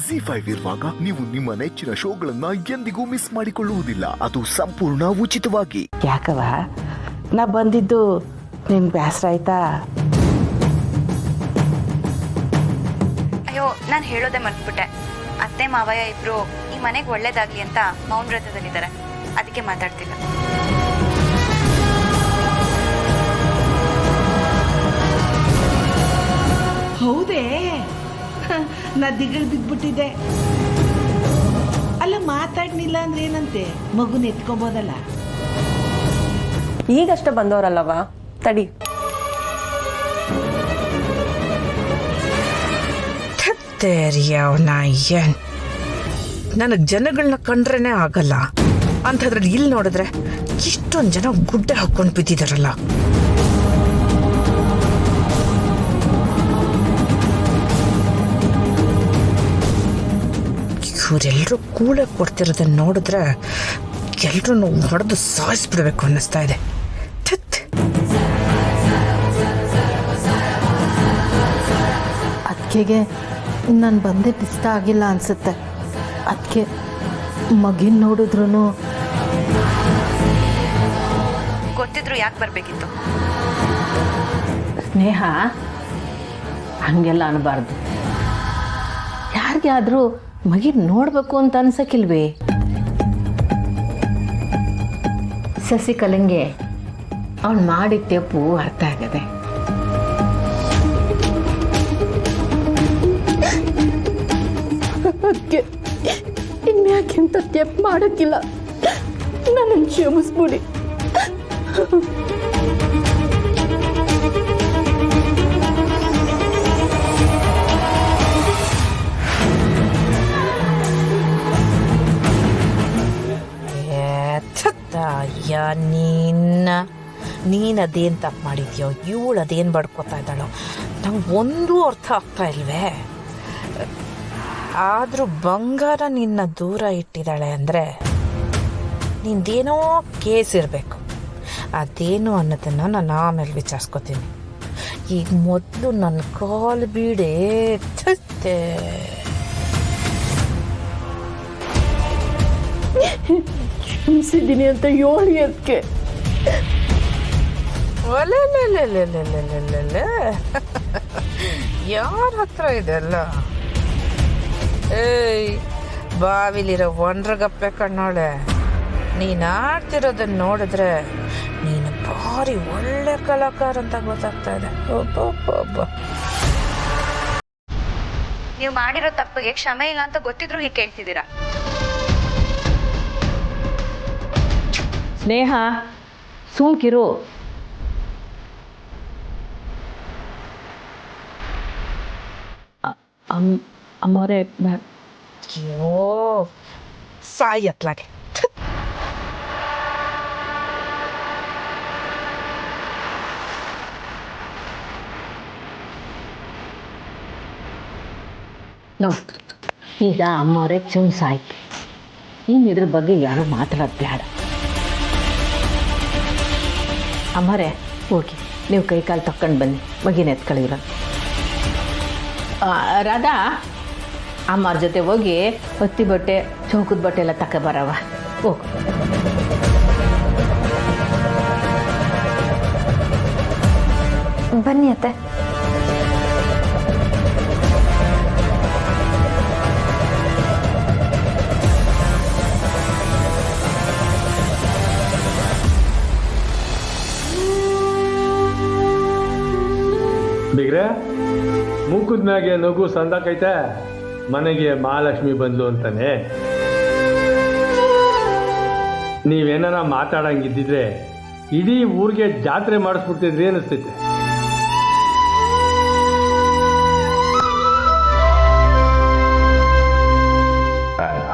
ಜಿ5 ಇರುವಾಗ ನೀವು ನಿಮ್ಮ ನೆಚ್ಚಿನ ಶೋಗಳನ್ನ ಎಂದಿಗೂ ಮಿಸ್ ಮಾಡಿಕೊಳ್ಳುವುದಿಲ್ಲ. ಅದು ಸಂಪೂರ್ಣ ಉಚಿತವಾಗಿ. ಯಾಕವ ನಾ ಬಂದಿದ್ದು ನಿಮ್ಗೆ ಬೇಸರ ಆಯ್ತಾ? ಅಯ್ಯೋ, ನಾನು ಹೇಳೋದೇ ಮರ್ತ್ಬಿಟ್ಟೆ. ಅತ್ತೆ ಮಾವಯ್ಯ ಇಬ್ರು ಈ ಮನೆಗೆ ಒಳ್ಳೇದಾಗ್ಲಿ ಅಂತ ಮೌನ ವ್ರತದಲ್ಲಿದ್ದಾರೆ. ಅದಕ್ಕೆ ಮಾತಾಡ್ತಿಲ್ಲ. ಹೌದೇ? ನಾ ದಿಗಳು ಬಿದ್ಬಿಟ್ಟಿದ್ದೆ. ಅಲ್ಲ, ಮಾತಾಡ್ನಿಲ್ಲ ಅಂದ್ರೆ ಏನಂತೆ? ಮಗುನ ಎತ್ಕೊಬೋದಲ್ಲ. ಈಗಷ್ಟೇ ಬಂದವರಲ್ಲವ, ತಡಿ. ಏನ್ ನನಗೆ ಜನಗಳನ್ನ ಕಂಡ್ರೇನೆ ಆಗಲ್ಲ ಅಂಥದ್ರಲ್ಲಿ ಇಲ್ಲಿ ನೋಡಿದ್ರೆ ಇಷ್ಟೊಂದು ಜನ ಗುಡ್ಡೆ ಹಾಕೊಂಡು ಬಿದ್ದಿದಾರಲ್ಲ. ಇವರೆಲ್ಲರೂ ಕೂಳೆ ಕೊಡ್ತಿರೋದನ್ನ ನೋಡಿದ್ರೆ ಎಲ್ರೂ ಹೊಡೆದು ಸಾಯಿಸ್ಬಿಡ್ಬೇಕು ಅನ್ನಿಸ್ತಾ ಇದೆ. ಅದಕ್ಕೆ ನಾನು ಬಂದಿದ್ದು ಇಷ್ಟ ಆಗಿಲ್ಲ ಅನಿಸುತ್ತೆ. ಅದಕ್ಕೆ ಮಗಿನ ನೋಡಿದ್ರು ಗೊತ್ತಿದ್ರು ಯಾಕೆ ಬರಬೇಕಿತ್ತು? ಸ್ನೇಹ, ಹಂಗೆಲ್ಲ ಅನ್ನಬಾರ್ದು. ಯಾರಿಗೆ ಆದರೂ ಮಗಿನ ನೋಡಬೇಕು ಅಂತ ಅನ್ಸಕ್ಕಿಲ್ವೇ? ಸಸಿಕಲಂಗೆ ಅವನು ಮಾಡಿದ ತಪ್ಪು ಅರ್ಥ ಆಗದೆ. ಅದಕ್ಕೆ ಇನ್ಯಾಕೆಂತ ತಪ್ಪು ಮಾಡೋಕ್ಕಿಲ್ಲ, ನನ್ನನ್ನು ಕ್ಷಮಿಸ್ಬಿಡಿ. ನೀನದೇನು ತಪ್ಪು ಮಾಡಿದ್ಯೋ, ಇವಳು ಅದೇನು ಬಡ್ಕೋತಾ ಇದ್ದಾಳೋ ನಂಗೆ ಒಂದೂ ಅರ್ಥ ಆಗ್ತಾ ಇಲ್ವೇ. ಆದರೂ ಬಂಗಾರ ನಿನ್ನ ದೂರ ಇಟ್ಟಿದ್ದಾಳೆ ಅಂದರೆ ನಿಂದೇನೋ ಕೇಸ್ ಇರಬೇಕು. ಅದೇನು ಅನ್ನೋದನ್ನು ನಾನು ಆಮೇಲೆ ವಿಚಾರಿಸ್ಕೊತೀನಿ. ಈಗ ಮೊದಲು ನನ್ನ ಕಾಲು ಬೀಡೆ ತತ್ತೆ. ಕ್ಷಮಿಸಿದ್ದೀನಿ ಅಂತ ಹೇಳಿ ಅದಕ್ಕೆ. ಯಾರ ಹತ್ರ ಇದೆಲ್ಲ? ಏಯ್, ಬಾವಿಲಿರೋ ಒಂಡ್ರಗಪ್ಪೆ ಕಣ್ಣೋಳೆ, ನೀನು ಆಡ್ತಿರೋದನ್ನ ನೋಡಿದ್ರೆ ನೀನು ಭಾರಿ ಒಳ್ಳೆ ಕಲಾಕಾರ ಅಂತ ಗೊತ್ತಾಗ್ತಾ ಇದೆ. ಒಬ್ಬೊಬ್ಬ ನೀವು ಮಾಡಿರೋ ತಪ್ಪಿಗೆ ಕ್ಷಮೆ ಇಲ್ಲ ಅಂತ ಗೊತ್ತಿದ್ರು ಹೀಗೆ ಕೇಳ್ತಿದ್ದೀರಾ? ಸ್ನೇಹ, ಸುಮ್ಕಿರು. ಅಮ್ಮೋರೆ, ಅಯ್ಯೋ ಸಾಯತ್ಲಾಗೆ. ಈಗ ಅಮ್ಮೋರೆ ಕ್ಷಮಿಸಾಯ್ತು. ಇನ್ನು ಇದ್ರ ಬಗ್ಗೆ ಯಾರು ಮಾತಾಡೋದು ಬೇಡ. ಅಮ್ಮರೇ, ಹೋಗಿ ನೀವು ಕೈ ಕಾಲು ತಕ್ಕೊಂಡು ಬನ್ನಿ, ಮಗಿನ ಎತ್ಕೊಳ್ಳಿರ. ರಾಧಾ, ಅಮ್ಮರ ಜೊತೆ ಹೋಗಿ ಹೊತ್ತಿ ಬಟ್ಟೆ, ಚೌಕದ ಬಟ್ಟೆ ಎಲ್ಲ ತಗೊಬರವ. ಹೋಗು. ಬನ್ನಿ ಅತ್ತೆ. ಬಿಗ್ರೆ, ಮುಖದ ಮ್ಯಾಗೆ ನಗು ಸಂದಾಕೈತೆ. ಮನೆಗೆ ಮಹಾಲಕ್ಷ್ಮಿ ಬಂದ್ಲು ಅಂತಾನೆ. ನೀವೇನಾರ ಮಾತಾಡಂಗಿದ್ದಿದ್ರೆ ಇಡೀ ಊರಿಗೆ ಜಾತ್ರೆ ಮಾಡಿಸ್ಬಿಡ್ತಿದ್ರಿ ಅನಿಸ್ತೈತೆ.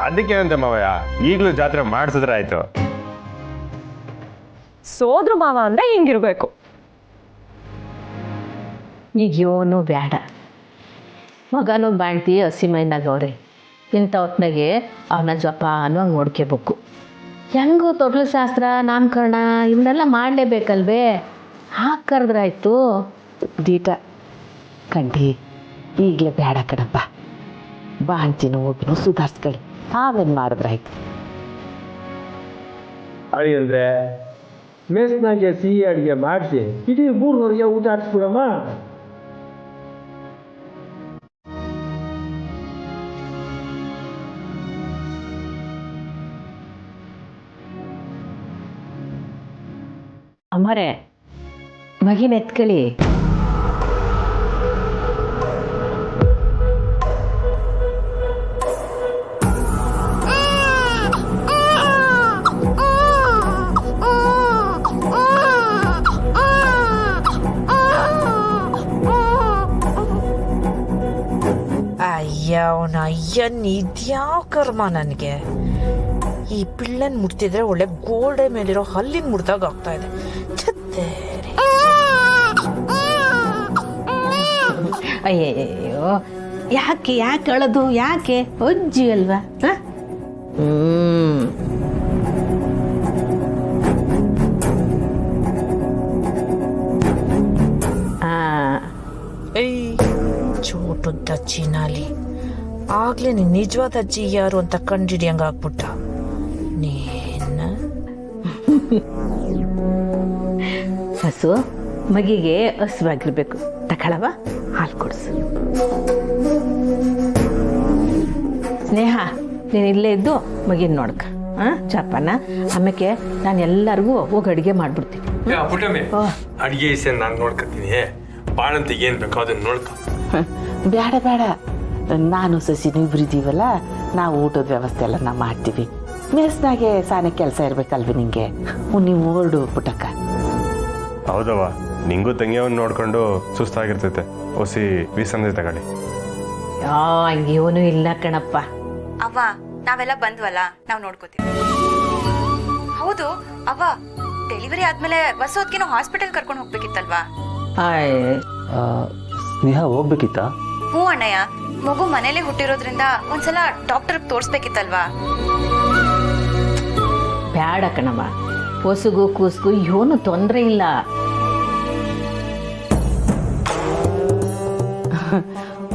ಅದಕ್ಕೆ ಅಂತ ಮಾವಯ್ಯ, ಈಗಲೂ ಜಾತ್ರೆ ಮಾಡಿಸಿದ್ರೆ ಆಯ್ತು. ಸೋದ್ರ ಮಾವ ಅಂದ್ರೆ ಹಿಂಗಿರ್ಬೇಕು. ಈಗ್ಯೋನು ಬೇಡ, ಮಗನೂ ಬಾಣ್ತಿ ಹಸಿ ಮೈನಾಗವ್ರೆ. ಇಂಥ ಹೊತ್ನಾಗೆ ಅವನ ಜಪ ಅನ್ನೋಂಗೆ ನೋಡ್ಕೋಬೇಕು. ಹೆಂಗೂ ತೊಟ್ಲು ಶಾಸ್ತ್ರ, ನಾಮಕರಣ ಇವನ್ನೆಲ್ಲ ಮಾಡಲೇಬೇಕಲ್ವೇ? ಹಾಗೆ ಕರೆದ್ರಾಯ್ತು. ದೀಟ ಕಂಡಿ ಈಗಲೇ ಬೇಡ ಕಣಪ್ಪ. ಬಾಂಚಿನ ಹೋಗಿನೂ ಸುಧಾರಿಸ್ಕೊಳ್ಳಿ ಆಮೇಲೆ ಮಾಡಿದ್ರಾಯ್ತು. ಅಡಿ ಅಂದರೆ ಮೆಸ್ನಾಗೆ ಸಿಹಿ ಅಡುಗೆ ಮಾಡಿಸಿ ಇಡೀ ಊರಿನವ್ರಿಗೆ ಊಟ ಹಾಕ್ಸ್ಬಿಡಮ್ಮ. ಅಮ್ಮರೇ ಮಗಿನ ಎತ್ಕೊಳ್ಳಿ. ಅವನ ಅಯ್ಯನ್ ಇದ್ಯಾವ ಕರ್ಮ ನನಗೆ. ಈ ಪಿಳ್ಳನ್ ಮುಟ್ತಿದ್ರೆ ಒಳ್ಳೆ ಗೋಡೆ ಮೇಲಿರೋ ಹಲ್ಲಿನ ಮುಡ್ದಾಗ ಆಗ್ತಾ ಇದೆ. ಅಯ್ಯಯ್ಯೋ, ಯಾಕೆ ಅಳೋದು? ಯಾಕೆ ಅಜ್ಜಿ ಅಲ್ವಾ? ಚೋಟುದ್ದ ಅಜ್ಜಿನಾಲಿ ಆಗ್ಲೇ ನೀನ್ ನಿಜವಾದ ಅಜ್ಜಿ ಯಾರು ಅಂತ ಕಂಡಿಡಿಯಂಗ ಆಗ್ಬಿಟ್ಟ. ನೀನ ಹಸು ಮಗಿಗೆ ಹಸುವಾಗಿರ್ಬೇಕು. ತಗೊಳವ, ಹಾಲು ಕೊಡಿಸು. ಸ್ನೇಹ, ನೀನು ಇಲ್ಲೇ ಇದ್ದು ಮಗಿನ ನೋಡ್ಕ. ಜಪಾನ ಆಮೇಲೆ ನಾನು ಎಲ್ಲರಿಗೂ ಹೋಗಿ ಅಡುಗೆ ಮಾಡ್ಬಿಡ್ತೀನಿ. ಅಡುಗೆ ನಾನು ನೋಡ್ಕೊತೀನಿ. ಬಾಣಂತ ಏನು ಬೇಕೋ ಅದನ್ನ ನೋಡ್ಕೊ. ಬೇಡ, ನಾನು ಸಸಿನೂ ಇಬ್ಬರಿದ್ದೀವಲ್ಲ, ನಾವು ಊಟದ ವ್ಯವಸ್ಥೆ ಎಲ್ಲ ನಾವು ಮಾಡ್ತೀವಿ. ಮೇಸ್ನಾಗೆ ಸಾನೆ ಕೆಲಸ ಇರ್ಬೇಕಲ್ವಿ ನಿಂಗೆ. ನೀವು ಓರ್ಡು ಪುಟಕ್ಕ. ಹೌದವ್ವ, ನಿಂಗೂ ತಂಗಿಯವನ್ನ ನೋಡ್ಕೊಂಡು ಸುಸ್ತಾಗಿರ್ತೈತೆ. ಹೊಸಿ ವಿಸಂದ್ರೆ ತಗೊಳ್ಳಿ. ಹಂಗೇವನು ಇಲ್ಲ ಕಣಪ್ಪ. ಅವ್ವ, ನಾವೆಲ್ಲ ಬಂದ್ವಲ್ಲ, ನಾವು ನೋಡ್ಕೋತೀವಿ. ಹೌದು ಅವ್ವ, ಡೆಲಿವರಿ ಆದ್ಮೇಲೆ ಹೊಸೋದ್ಕಿನೋ ಹಾಸ್ಪಿಟಲ್ ಕರ್ಕೊಂಡು ಹೋಗ್ಬೇಕಿತ್ತಲ್ವಾ? ಸ್ನೇಹ ಹೋಗ್ಬೇಕಿತ್ತ? ಹ್ಞೂ ಅಣ್ಣಯ್ಯ, ಮಗು ಮನೇಲಿ ಹುಟ್ಟಿರೋದ್ರಿಂದ ಒಂದ್ಸಲ ಡಾಕ್ಟರ್ ತೋರ್ಸ್ಬೇಕಿತ್ತಲ್ವಾ? ಬೇಡ ಕಣವ, ಹೊಸಗು ಕೂಸ್ಗೂ ಏನು ತೊಂದರೆ ಇಲ್ಲ.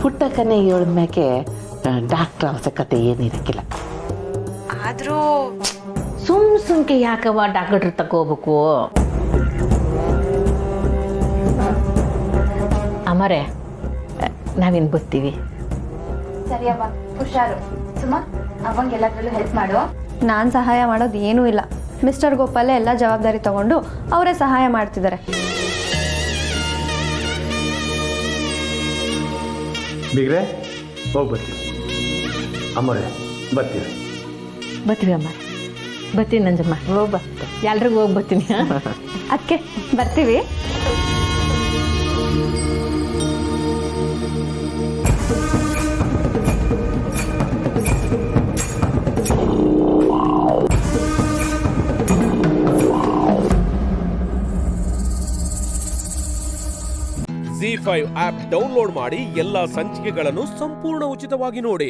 ಪುಟ್ಟಕ್ಕನೆ ಹೇಳಿದ್ಮ್ಯಾಕೆ ಡಾಕ್ಟರ್ ಅವಶ್ಯಕತೆ ಏನಿರಕ್ಕಿಲ್ಲ. ಆದ್ರೂ ಸುಮ್ಕೆ ಯಾಕವ ಡಾಕ್ಟರ್ ತಗೋಬೇಕು? ಅಮರೇ, ನಾವಿನ್ ಬರ್ತೀವಿ. ಸರಿ ಅವ್ವ, ಹುಷಾರು. ಸುಮಾ, ಅವಂಗೆಲ್ಲದ್ರಲ್ಲೂ ಹೆಲ್ಪ್ ಮಾಡು. ನಾನು ಸಹಾಯ ಮಾಡೋದು ಏನೂ ಇಲ್ಲ. ಮಿಸ್ಟರ್ ಗೋಪಾಲೆ ಎಲ್ಲ ಜವಾಬ್ದಾರಿ ತಗೊಂಡು ಅವರೇ ಸಹಾಯ ಮಾಡ್ತಿದ್ದಾರೆ. ಬಿಗ್ರೆ, ಹೋಗಿ ಬರ್ತೀವಿ. ಅಮ್ಮರೇ, ಬರ್ತೀವಿ. ಅಮ್ಮ, ಬರ್ತೀನಿ ನಂಜಮ್ಮ. ಹೋಗಿ ಬರ್ತೀನಿ, ಎಲ್ರಿಗೂ ಹೋಗಿ ಬರ್ತೀನಿ. ಅದಕ್ಕೆ ಬರ್ತೀವಿ. ZEE5 ಆಪ್ ಡೌನ್ಲೋಡ್ ಮಾಡಿ ಎಲ್ಲಾ ಸಂಚಿಕೆಗಳನ್ನು ಸಂಪೂರ್ಣ ಉಚಿತವಾಗಿ ನೋಡಿ.